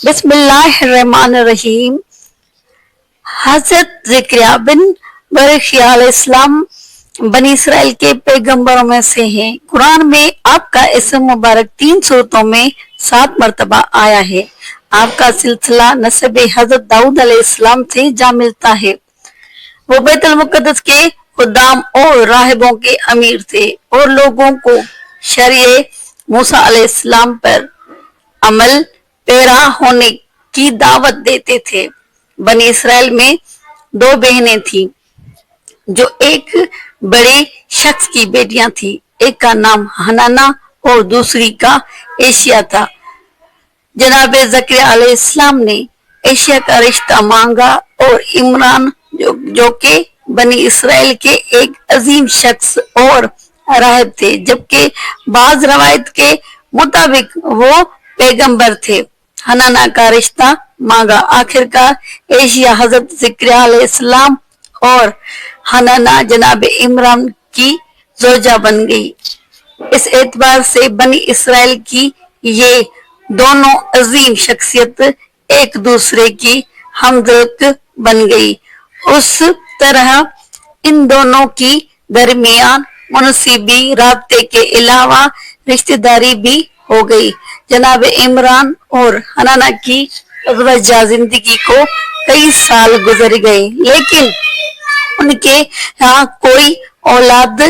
बिस्मिल्लाहिर्रहमानिर्रहीम। हजरत ज़करिया बिन बरखिया अलैहिस्सलाम बनी इसराइल के पैगंबरों में से हैं। कुरान में आपका इस्म मुबारक 3 सूरतों में 7 मरतबा आया है। आपका सिलसिला नस्ब हजरत दाऊद अलैहिस्सलाम से जा मिलता है। वो बैतुल मुक़द्दस के खुदाम और राहिबों के अमीर थे और लोगों को शरीय मूसा अलैहिस्सलाम पर अमल पैरा होने की दावत देते थे। बनी इसराइल में 2 बहनें थीं जो एक बड़े शख्स की बेटियां थी। एक का नाम हनाना और दूसरी का एशिया था। जनाब ज़करिया अलैहिस्सलाम ने एशिया का रिश्ता मांगा और इमरान जो के बनी इसराइल के एक अजीम शख्स और राहिब थे, जबकि बाज रवायत के मुताबिक वो पैगंबर थे, हनाना का रिश्ता मांगा। आखिरकार एशिया हजरत ज़करिया अलैहिस्सलाम और हनाना जनाब इमरान की जोजा बन गई। इस एतबार से बनी इसराइल की ये दोनों अजीम शख्सियत एक दूसरे की हमदर्द बन गई। उस तरह इन दोनों की दरमियान मुनसिबी राब्ते के अलावा रिश्तेदारी भी हो गई। जनाब इमरान और हनाना की वजह जिंदगी को कई साल गुजर गए, लेकिन उनके यहाँ कोई औलाद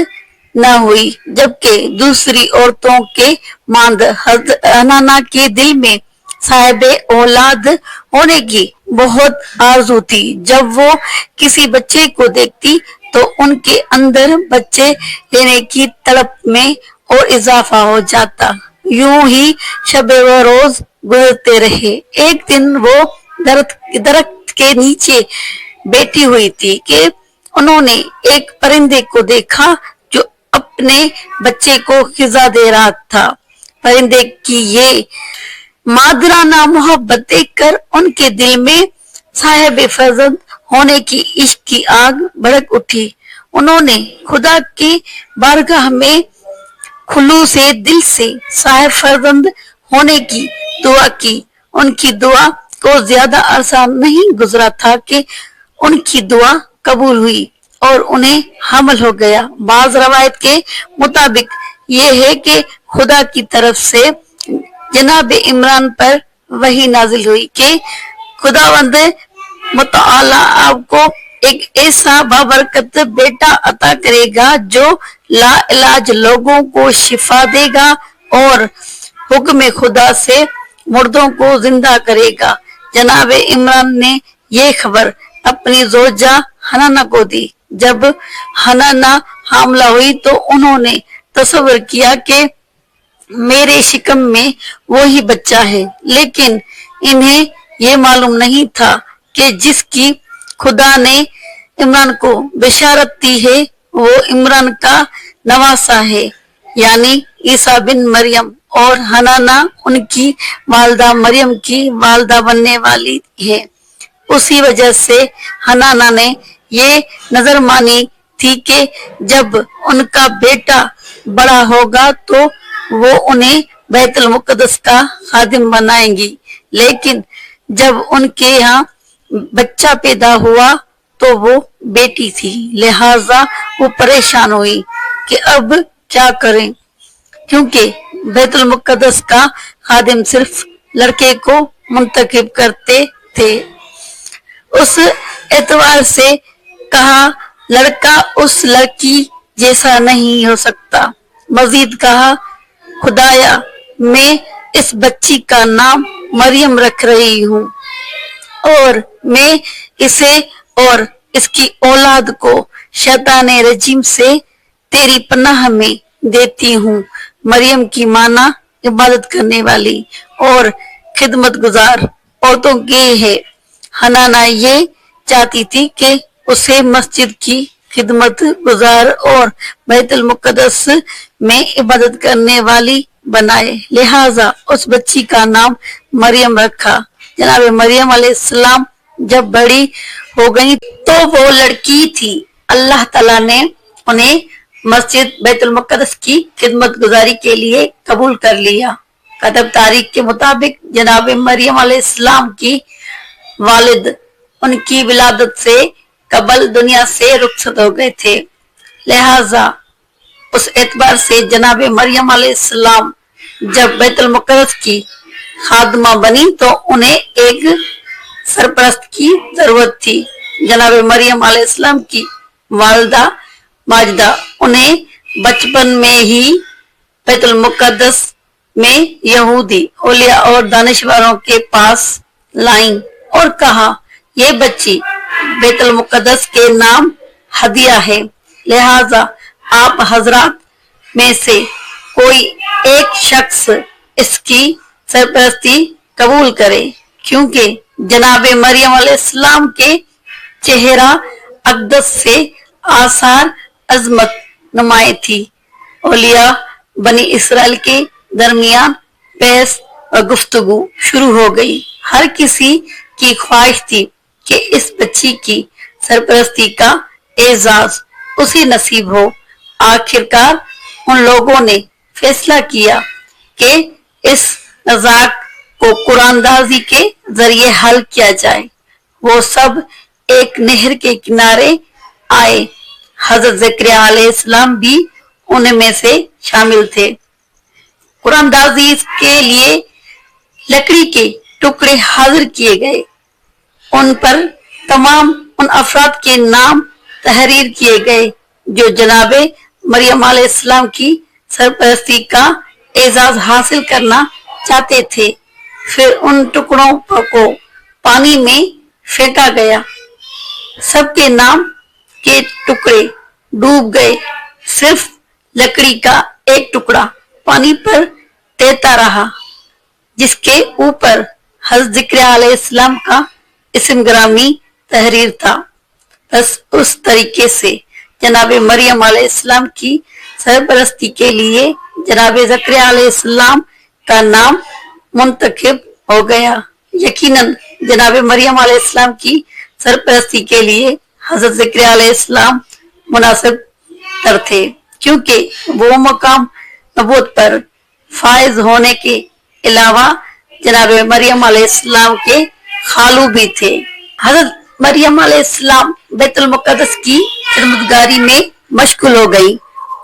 न हुई, जबकि दूसरी औरतों के मांद हनाना के दिल में साहिब औलाद होने की बहुत आरज़ू थी। जब वो किसी बच्चे को देखती तो उनके अंदर बच्चे लेने की तड़प में और इजाफा हो जाता। यूं ही शब व रोज गुजरते रहे। एक दिन वो दरख्त के नीचे बैठी हुई थी कि उन्होंने एक परिंदे को देखा जो अपने बच्चे को खिजा दे रहा था। परिंदे की ये मादराना मोहब्बत देखकर उनके दिल में साहिब फर्जंद होने की इश्क की आग भड़क उठी। उन्होंने खुदा की बारगाह में खुलूस से दिल से साहिब फर्जंद होने की दुआ की। उनकी दुआ को ज्यादा अरसा नहीं गुजरा था कि उनकी दुआ कबूल हुई और उन्हें हमल हो गया। बाज रवायत के मुताबिक ये है कि खुदा की तरफ से जनाब इमरान पर वही नाजिल हुई कि खुदावंद मुतआला आपको एक ऐसा बाबरकत बेटा अता करेगा जो लाइलाज लोगों को शिफा देगा और हुक्म खुदा से मुर्दों को जिंदा करेगा। जनाब इमरान ने ये खबर अपनी जोजा हनाना को दी। जब हनाना हामला हुई तो उन्होंने तस्वर किया कि मेरे शिकम में वही बच्चा है, लेकिन इन्हें ये मालूम नहीं था कि जिसकी खुदा ने इमरान को बिशारत दी है वो इमरान का नवासा है, यानी ईसा बिन मरियम, और हनाना उनकी वालदा मरियम की वालदा बनने वाली है। उसी वजह से हनाना ने ये नजर मानी थी कि जब उनका बेटा बड़ा होगा तो वो उन्हें बैतुल मुक़द्दस का खादिम बनाएंगी। लेकिन जब उनके यहाँ बच्चा पैदा हुआ तो वो बेटी थी, लिहाजा वो परेशान हुई कि अब क्या करें, क्योंकि बैतुल मुक़द्दस का खादिम सिर्फ लड़के को मुंतखब करते थे। उस एतबार से कहा लड़का उस लड़की जैसा नहीं हो सकता। मजीद कहा खुदाया मैं इस बच्ची का नाम मरियम रख रही हूँ और मैं इसे और इसकी औलाद को शैतान रजीम से तेरी पनाह में देती हूँ। मरियम की माना इबादत करने वाली और खिदमत गुजार औरतों की है। हनाना ये चाहती थी कि उसे मस्जिद की खिदमत गुजार और बैतुल मुक़द्दस में इबादत करने वाली बनाए, लिहाजा उस बच्ची का नाम मरियम रखा। जनाब मरियम अलैहिस्सलाम जब बड़ी हो गई तो वो लड़की थी। अल्लाह ताला ने उन्हें मस्जिद बैतुल मुक़द्दस की खिदमत गुजारी के लिए कबूल कर लिया। कतब तारीख के मुताबिक जनाब मरियम अलैहिस्सलाम की वालिद उनकी विलादत से कबल दुनिया से रुखसत हो गए थे, लिहाजा उस एतबार से जनाब मरियम अलैहिस्सलाम जब बैतुल मुक़द्दस की खादमा बनी तो उन्हें एक सरपरस्त की जरूरत थी। जनाब मरियम अलैहिस्सलाम की वालिदा माजिदा उन्हें बचपन में ही बैतुल मुक़द्दस में यहूदी औलिया और दानिशवारों के पास लाईं और कहा, ये बच्ची बैतुल मुक़द्दस के नाम हदिया है, लिहाजा आप हजरात में से कोई एक शख्स इसकी सरपरस्ती कबूल करे, क्योंकि जनाब मरियम अलैहिस्सलाम के चेहरा अक़दस से आसार अजमत नुमाए थी। औलिया बनी इसराइल के दरमियान बहस और गुफ्तगू शुरू हो गई। हर किसी की ख्वाहिश थी कि इस बच्ची की सरपरस्ती का एजाज उसी नसीब हो। आखिरकार उन लोगों ने फैसला किया कि इस नज़ाक को कुरानदाजी के जरिए हल किया जाए। वो सब एक नहर के किनारे आए। हजरत ज़करिया अलैहिस्सलाम भी उनमें से शामिल थे। कुरानदाजी के लिए लकड़ी के टुकड़े हाजिर किए गए। उन पर तमाम उन अफराद के नाम तहरीर किए गए जो जनाबे मरियम अलैहिस्सलाम की सरपरस्ती का एजाज हासिल करना चाहते थे। फिर उन टुकड़ों को पानी में फेंका गया। सबके नाम के टुकड़े डूब गए, सिर्फ लकड़ी का एक टुकड़ा पानी पर तैरता रहा, जिसके ऊपर हज़रत ज़करिया अलैहिस्सलाम का इस्म ग्रामी तहरीर था। बस उस तरीके से जनाब मरियम अलैहिस्सलाम की सरपरस्ती के लिए जनाब ज़करिया अलैहिस्सलाम का नाम मुंतखब हो गया। यकीनन जनाब मरियम अलैहिस्सलाम की सरपरस्ती के लिए हज़रत ज़करिया अलैहिस्सलाम मुनासिब तर थे, क्योंकि वो मकाम नबूवत पर फाइज होने के अलावा जनाब मरियम अलैहिस्सलाम के खालू भी थे। हज़रत मरियम अलैहिस्सलाम बैतुल मुक़द्दस की खिदमतगारी में मशगूल हो गई।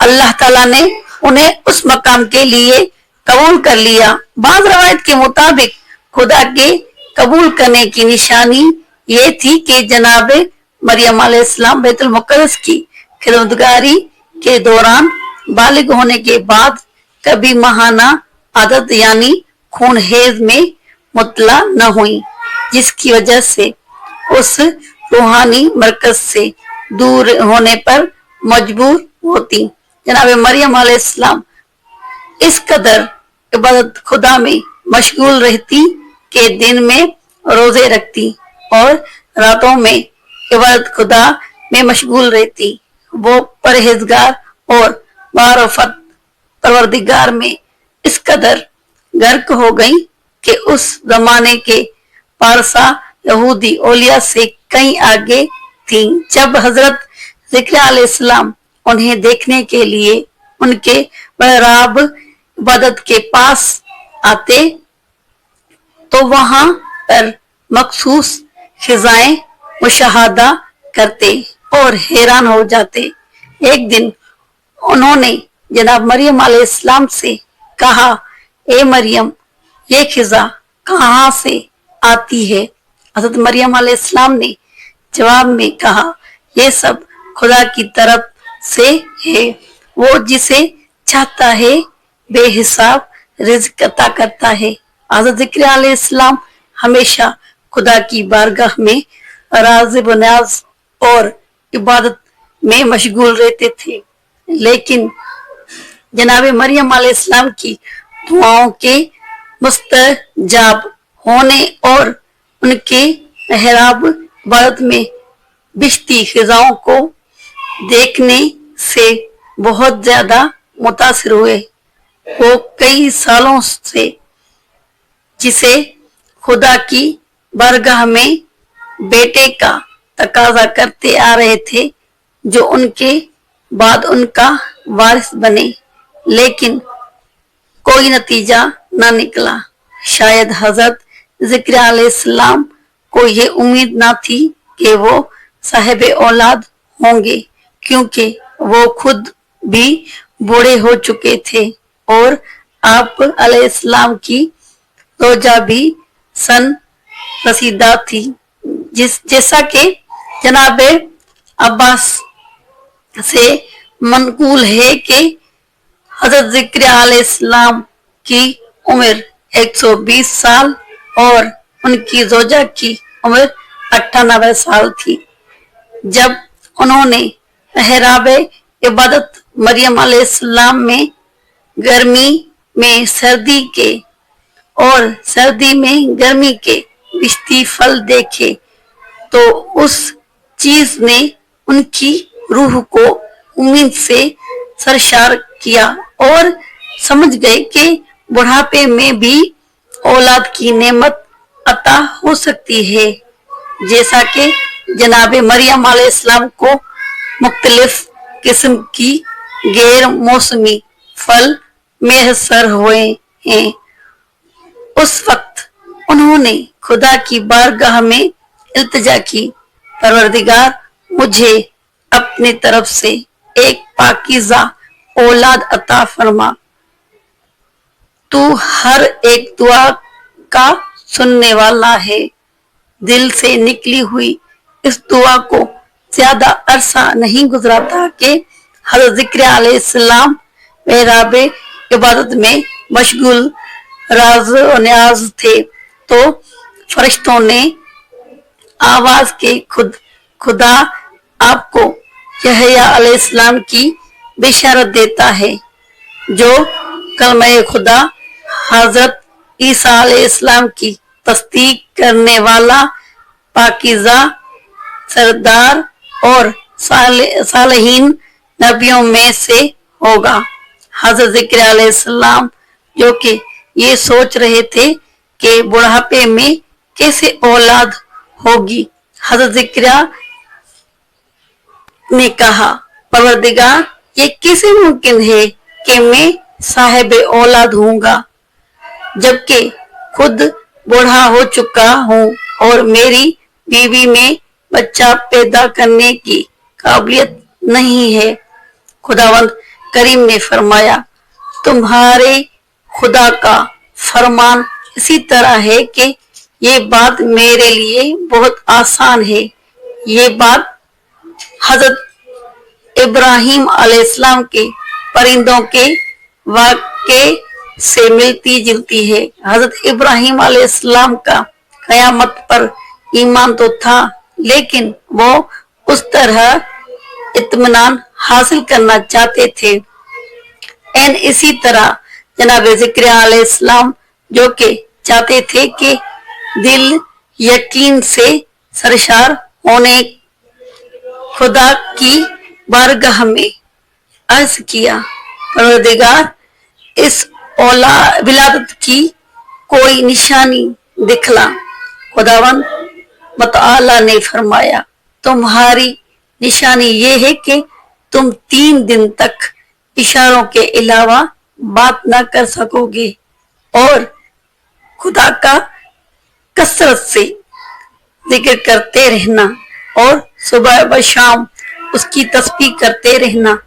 अल्लाह ताला ने उन्हें उस मकाम के लिए कबूल कर लिया। बाज़ रवायत के मुताबिक खुदा के कबूल करने की निशानी ये थी कि जनाब मरियम अलैहिस्सलाम बैतुल मुक़द्दस की खिदमतगारी के दौरान बालिग होने के बाद कभी माहाना आदत यानी खून हेज में मुतला न हुई, जिसकी वजह से उस रूहानी मरकज से दूर होने पर मजबूर होती। जनाब मरियम अलैहिस्सलाम इस कदर इबादत खुदा में मशगूल रहती कि दिन में रोजे रखती और रातों में इबादत खुदा में मशगूल रहती। वो परहेजगार और मारफत परवरदिगार में इस कदर गर्क हो गई कि उस जमाने के पारसा यहूदी औलिया से कहीं आगे थी। जब हजरत ज़करिया अलैहिस्सलाम उन्हें देखने के लिए उनके महराब इबादत के पास आते तो वहां पर मखसूस खिजाएं मुशाहदा करते और हैरान हो जाते। एक दिन उन्होंने जनाब मरियम अलैहिस्सलाम से कहा, ए मरियम, ये खिजा कहाँ से आती है? हजरत मरियम अलैहिस्सलाम ने जवाब में कहा, ये सब खुदा की तरफ से है। वो जिसे चाहता है बेहिसाब रिज़्क अता करता है। हजरत ज़करिया अलैहिस्सलाम हमेशा खुदा की बारगाह में राज़िब न्याज़ और इबादत में मशगूल रहते थे, लेकिन जनाब मरियम अलैहिस्सलाम की दुआओं के मुस्तजाब होने और उनके महराब इबादत में बिश्ती खिजाओं को देखने से बहुत ज्यादा मुतासिर हुए। वो कई सालों से जिसे खुदा की बारगाह में बेटे का तकाजा करते आ रहे थे जो उनके बाद उनका वारिस बने, लेकिन कोई नतीजा न निकला। शायद हजरत ज़िक्रिया अलैहिस्सलाम को ये उम्मीद न थी कि वो साहिब औलाद होंगे, क्योंकि वो खुद भी बूढ़े हो चुके थे और आप अलैहिस्सलाम की रोजा भी सन रसीदा थी। जैसा कि जनाब अब्बास से मनकूल है कि हजरत ज़िक्रिया अलैहिस्सलाम की उम्र 120 साल और उनकी जोजा की उम्र 98 साल थी। जब उन्होंने मेहराब इबादत मरियम अलैहिस्सलाम में गर्मी में सर्दी के और सर्दी में गर्मी के बिस्ती फल देखे तो उस चीज ने उनकी रूह को उम्मीद से सरशार किया और समझ गए कि बुढ़ापे में भी औलाद की नेमत अता हो सकती है। जैसा कि जनाब मरियम अलैहिस्सलाम को मुख्तलिफ किस्म की गैर मौसमी फल मैसर हुए हैं। उस वक्त उन्होंने खुदा की बारगाह में इल्तिजा की, परवरदिगार मुझे अपनी तरफ से एक पाकीज़ा औलाद अता फरमा। तू हर एक दुआ का सुनने वाला है। दिल से निकली हुई इस दुआ को ज्यादा अरसा नहीं गुजरा था कि हज़रत ज़िक्रिया अलैहिस्सलाम मेहराब इबादत में मशगूल राज और न्याज थे तो फरिश्तों ने आवाज के खुदा आपको यहया अलैहिस्सलाम की बिशारत देता है, जो कलमे खुदा हजरत ईसा अलैहिस्सलाम की तस्दीक करने वाला पाकीज़ा सरदार और सालेहीन नबियों में से होगा। हजरत ज़िक्रिया अलैहिस्सलाम जो कि ये सोच रहे थे कि बुढ़ापे में कैसे औलाद होगी, हजरत ज़िक्रिया ने कहा, परवरदिगार ये कैसे मुमकिन है कि मैं साहिब औलाद हूँगा जबकि खुद बूढ़ा हो चुका हूँ और मेरी बीवी में बच्चा पैदा करने की काबिलियत नहीं है। खुदावंद करीम ने फरमाया, तुम्हारे खुदा का फरमान इसी तरह है कि ये बात मेरे लिए बहुत आसान है। ये बात हजरत इब्राहिम अलैहिस्सलाम के परिंदों के वाक़े से मिलती जुलती है। हजरत इब्राहिम अलैहिस्सलाम का क़यामत पर ईमान तो था, लेकिन वो उस तरह इत्मीनान हासिल करना चाहते थे। एन इसी तरह जनाब ज़िक्रिया अलैहिस्सलाम जो कि चाहते थे कि दिल यकीन से सरशार होने खुदा की बारगाह में अर्ज किया, परवरदिगार इस विलादत की कोई निशानी दिखला। खुदावंद मुतआला ने फरमाया, तुम्हारी निशानी ये है कि तुम 3 दिन तक इशारों के अलावा बात न कर सकोगे और खुदा का कसरत से जिक्र करते रहना और सुबह व शाम उसकी तस्बीह करते रहना।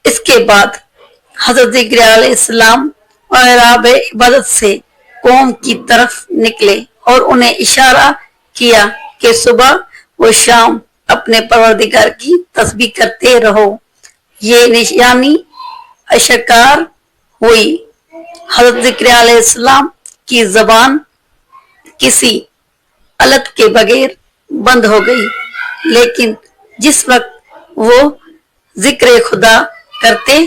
इसके बाद हजरत ज़िक्रिया अलैहिस्सलाम मेहराब इबादत से कौम की तरफ निकले और उन्हें इशारा किया कि सुबह व शाम अपने परवरदिगार की तस्बीह करते रहो। ये निशानी अशकार हुई। हजरत ज़िक्रिया अलैहिस्सलाम की जबान किसी अलत के बगैर बंद हो गई, लेकिन जिस वक्त वो जिक्र खुदा करते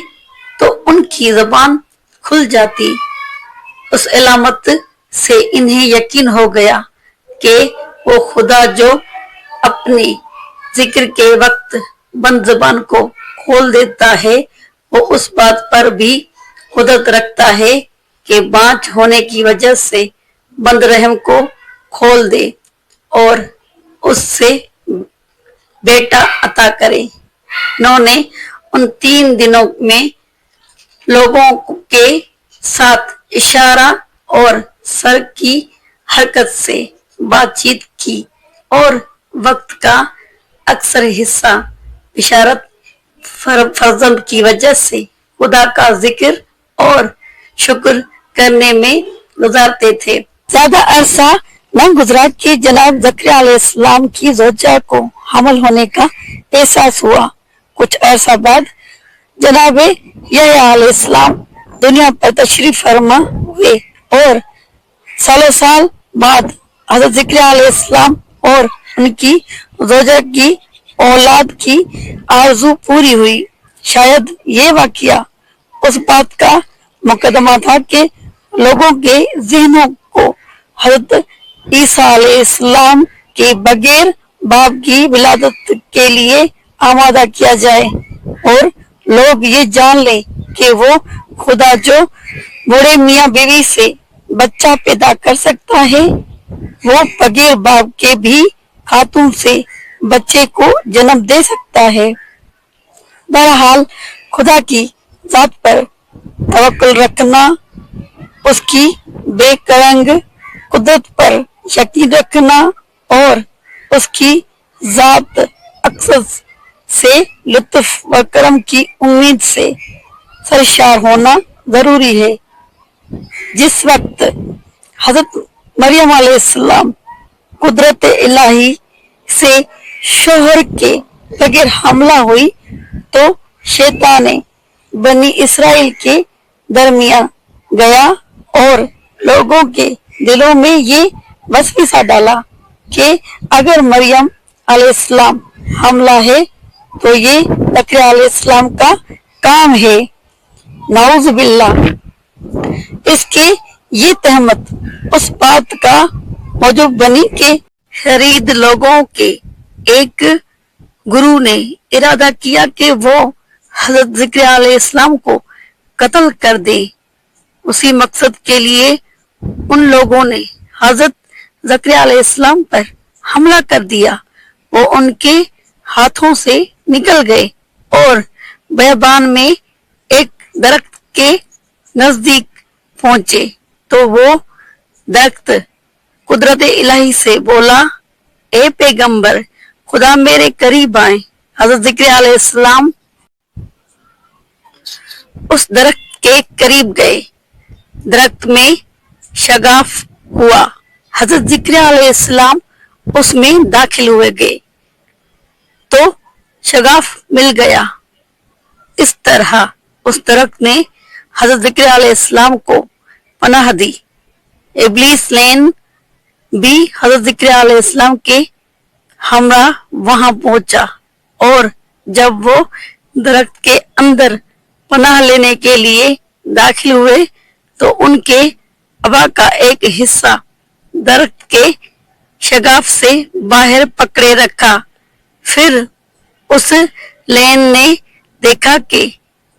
तो उनकी जबान खुल जाती। उस अलामत से इन्हें यकीन हो गया कि वो खुदा जो अपने जिक्र के वक्त बंद जबान को खोल देता है, वो उस बात पर भी कुदरत रखता है कि बांझ होने की वजह से बंद रहम को खोल दे और उससे बेटा अता करे। इन्होंने उन 3 दिनों में लोगों के साथ इशारा और सर की हरकत से बातचीत की और वक्त का अक्सर हिस्सा इशारत फर्जंद की वजह से खुदा का जिक्र और शुक्र करने में गुजारते थे। ज्यादा अरसा न गुजरा कि जनाब ज़करिया अलैहिस्सलाम की ज़ौजा को हमल होने का एहसास हुआ। कुछ अरसा बाद जनाब यहया अलैहिस्सलाम दुनिया पर तशरीफ फरमा हुए और सालों साल बाद हज़रत ज़करिया अलैहिस्सलाम और उनकी ज़ौजा की औलाद की आरज़ू पूरी हुई। शायद ये वाक़या उस बात का मुकदमा था कि लोगों के ज़हनों को हज़रत ईसा अलैहिस्सलाम के बगैर बाप की विलादत के लिए आमादा किया जाए और लोग ये जान लें कि वो खुदा जो बूढ़े मियाँ बीवी से बच्चा पैदा कर सकता है, वो बगैर बाप के भी खातून से बच्चे को जन्म दे सकता है। बहरहाल खुदा की जात पर तवक्कुल रखना, उसकी बेकरंग कुदरत पर यकीन रखना और उसकी जात अक्सर से लुत्फ व करम की उम्मीद से सरशार होना जरूरी है। जिस वक्त हजरत मरियम अलैहिस्सलाम कुदरत इलाही से शोहर के बगैर हमला हुई तो शैतान ने बनी इसराइल के दरमियान गया और लोगों के दिलों में ये वसवसा डाला कि अगर मरियम अलैहिस्सलाम हमला है तो ये ज़करिया अलैहिस्सलाम का काम है। नाउज़ बिल्लाह। इसके ये तहमत उस बात का मौजूद बनी कि शरीद लोगों के एक गुरु ने इरादा किया कि वो हजरत ज़करिया अलैहिस्सलाम को कत्ल कर दे। उसी मकसद के लिए उन लोगों ने हजरत ज़करिया अलैहिस्सलाम पर हमला कर दिया। वो उनके हाथों से निकल गए और बेबान में एक दरख्त के नजदीक पहुंचे तो वो दरख्त कुदरत इलाही से बोला, ए पैगंबर, खुदा मेरे करीब आए। हजरत ज़करिया अलैहिस्सलाम उस दरख्त के करीब गए। दरख्त में शगाफ हुआ। हजरत ज़करिया अलैहिस्सलाम उसमें दाखिल हुए गए तो शगाफ मिल गया। इस तरह उस दरख्त ने हजरत ज़करिया अलैहिस्सलाम को पनाह दी। इब्लीस लैन भी हजरत ज़करिया अलैहिस्सलाम के हमरा वहां पहुंचा और जब वो दरख्त के अंदर पनाह लेने के लिए दाखिल हुए तो उनके अबा का एक हिस्सा दरख्त के शगाफ से बाहर पकड़े रखा। फिर उस लैन ने देखा कि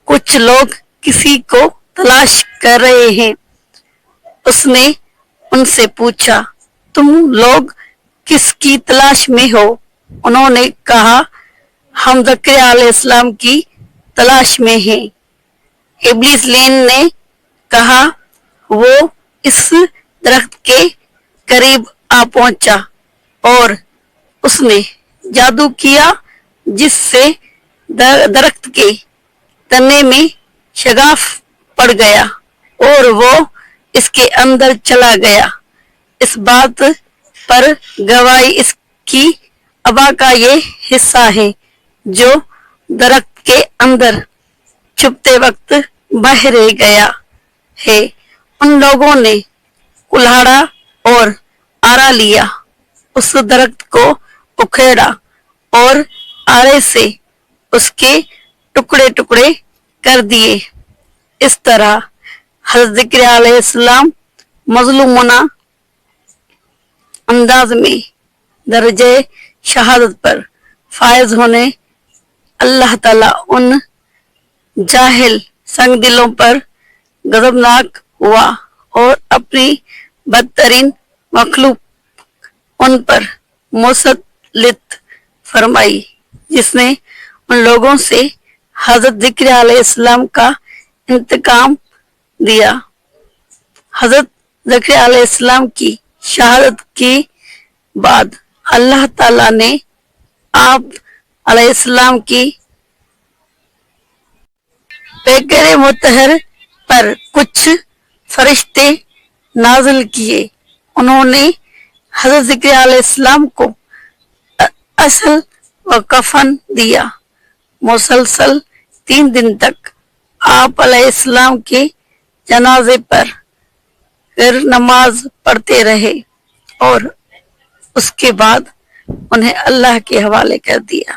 कुछ लोग किसी को तलाश कर रहे हैं। उसने उनसे पूछा, तुम लोग किसकी तलाश में हो? उन्होंने कहा, हम ज़करिया अलैहिस्सलाम की तलाश में हैं। इब्लीस लैन ने कहा, वो इस दरख्त के करीब आ पहुंचा और उसने जादू किया जिससे दरख्त के तने में शगाफ पड़ गया और वो इसके अंदर चला गया। इस बात पर गवाही इसकी अबा का ये हिस्सा है जो दरख्त के अंदर छुपते वक्त बाहर रह गया है। उन लोगों ने कुल्हाड़ा और आरा लिया, उस दरख्त को उखेड़ा और आरे से उसके टुकड़े टुकड़े कर दिए। इस तरह हज़रत ज़करिया अलैहिस्सलाम मज़लूमना अंदाज में दर्जे शहादत पर फायज होने अल्लाह ताला उन जाहिल संग दिलों पर गजबनाक हुआ और अपनी बदतरीन मखलूक उन पर मुसल्लित फरमाई, जिसने उन लोगों से हजरत ज़करिया अलैहिस्सलाम का इंतकाम दिया। حضرت زکریا علیہ السلام کی شہادت کے بعد اللہ تعالیٰ نے آپ علیہ السلام کی پیکر مطہر پر کچھ فرشتے نازل کیے. انہوں نے حضرت زکریا علیہ السلام کو اصل و کفن دیا. مسلسل 3 دن تک آپ علیہ السلام کے جنازے پر پھر نماز پڑھتے رہے اور اس کے بعد انہیں اللہ کے حوالے کر دیا.